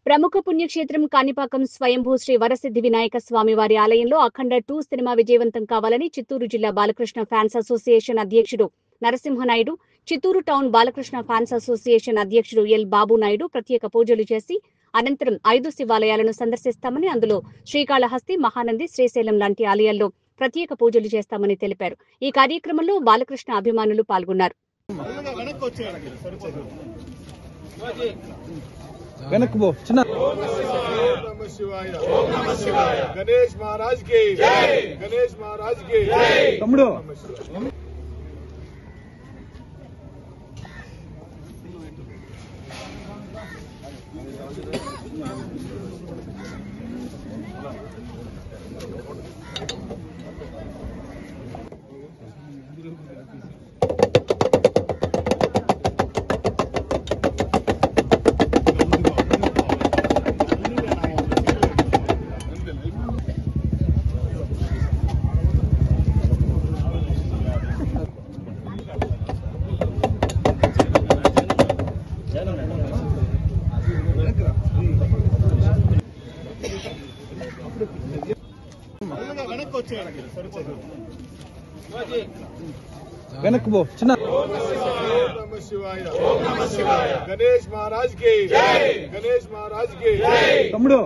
ప్రముఖ పుణ్యక్షేత్రం కాణిపాకం స్వయంభూ శ్రీ వరసిద్ధి వినాయక స్వామి వారి ఆలయంలో అఖండ 2 సినిమా విజయవంతం కావాలని చిత్తూరు జిల్లా బాలకృష్ణ ఫ్యాన్స్ అసోసియేషన్ అధ్యక్షుడు Narasimhanaidu, Chittoor town Balakrishna fans association అధ్యక్షుడు ఎల్ బాబునాయుడు ప్రత్యేక పూజలు చేసి అనంతరం 5 శివాలయాలను సందర్శిస్తామని, అందులో శ్రీకాళహస్తి, మహానంది, శ్రీశైలం లాంటి ఆలయాల్లో ప్రత్యేక పూజలు చేస్తామని తెలిపారు. ఈ కార్యక్రమంలో బాలకృష్ణ అభిమానులు పాల్గొన్నారు. गणेश महाराज की जय, गणेश महाराज की जय। तम्मुडु गणेश महाराज की जय, गणेश महाराज की जय। तम्मुडु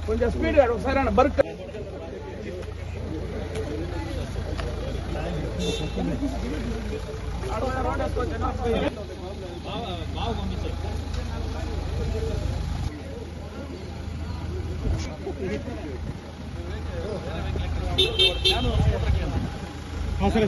కొంచెం స్పీడ్ ఒకసారి బర్క్ సరే